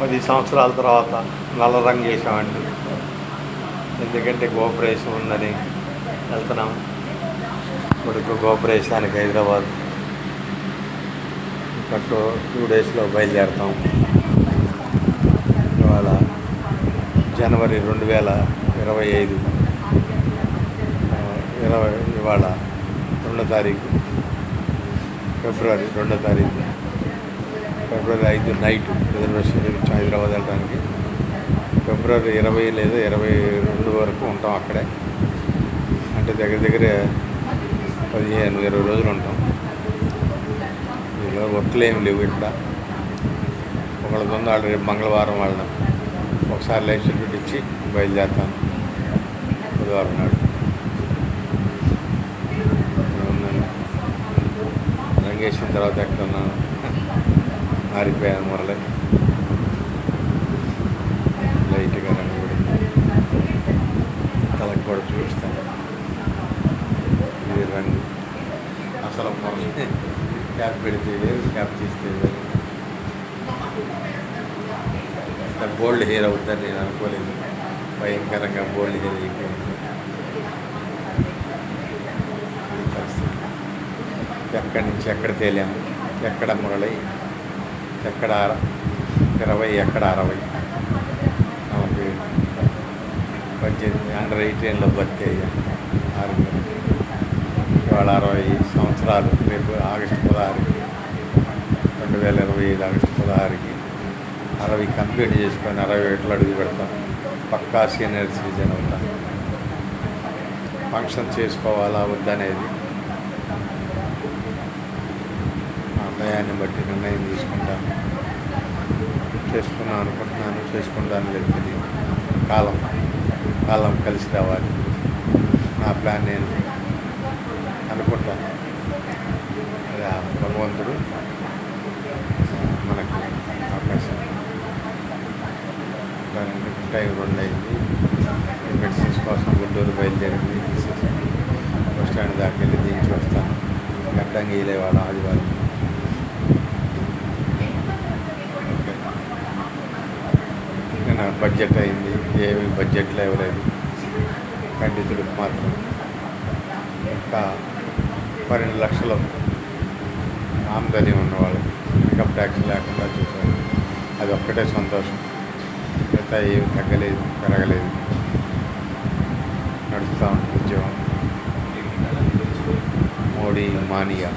10 సంవత్సరాల తర్వాత నల్ల రంగు వేసామండి. ఎందుకంటే గోపురేషం ఉందని వెళ్తున్నాం. కొడుకు గోపురేషానికి హైదరాబాద్. ఇంకా 2 డేస్లో బయలుదేరుతాం. ఇవాళ జనవరి 2025 ఇవాళ 2వ తారీఖు, ఫిబ్రవరి 2వ తారీఖు, ఫిబ్రవరి 5 నైట్ రిజర్వేషన్ చేయించాం హైదరాబాద్ వెళ్ళడానికి. ఫిబ్రవరి 20 లేదా 22 వరకు ఉంటాం అక్కడే. అంటే దగ్గర 15-20 రోజులు ఉంటాం. దీనిలో వర్క్లు ఏమి లేవు ఇక్కడ. ఒకళ్ళ తొందర వాళ్ళు రేపు మంగళవారం వాళ్ళని ఒకసారి లైఫ్ సర్టిఫికేట్ ఇచ్చి బయలుదేరుతాను బుధవారం నాడు. ఏముందండి, రంగేసిన తర్వాత ఎక్కడున్నాను మారిపోయాను. మురళి లైట్గా రంగు పడింది. తలకు కూడా చూపిస్తాను. ఇది రంగు అసలు మురళి క్యాప్ పెడితే వేరు, క్యాప్ తీస్తే వేరు. బోల్డ్ హెయిర్ అవుతుందని నేను అనుకోలేదు. భయంకరంగా బోల్డ్ హెయిర్ అయిపోయింది. ఎక్కడి నుంచి ఎక్కడ తేలాము, ఎక్కడ మురళి, ఎక్కడ 20, ఎక్కడ 60. మనకి 18 అండర్ 18లో బర్త్ అయ్యాను. 6 ఇవాళ 60 సంవత్సరాలు. రేపు ఆగస్టు 16, 2025 ఆగస్టు 16కి 60 కంప్లీట్ చేసుకొని 61లో అడుగు పెడతాను. పక్కా సీనియర్ సిటిజన్ అవుతాను. ఫంక్షన్ చేసుకోవాలా వద్దనేది ఆ భయాన్ని బట్టి నిర్ణయం తీసుకుంటాను. చేసుకున్నాను అనుకుంటున్నాను, చేసుకుంటాను లేదు తెలియదు. కాలం కలిసి రావాలి. నా ప్లాన్ నేను అనుకుంటాను. అదే భగవంతుడు మనకు అవకాశం. టైం 2 అయింది. మెడిసిన్స్ కోసం గుంటూరు బయలుదేరింది. బస్ స్టాండ్ దాకా వెళ్ళి దించి వస్తాను. గడ్డంగా వేయలేవాడు ఆదివారం. ఓకే, నేను బడ్జెట్ అయింది. ఏమి బడ్జెట్లో ఇవ్వలేదు. పండితుడికి మాత్రం ఇంకా 12 లక్షలు ఆమదాని ఉన్నవాళ్ళకి ఇన్కమ్ ట్యాక్స్ లేకుండా చూశారు. అది ఒక్కటే సంతోషం. మిగతా ఏమి తగ్గలేదు, పెరగలేదు. నడుస్తూ ఉంటుంది ఉద్యోగం. మోడీ మానియా.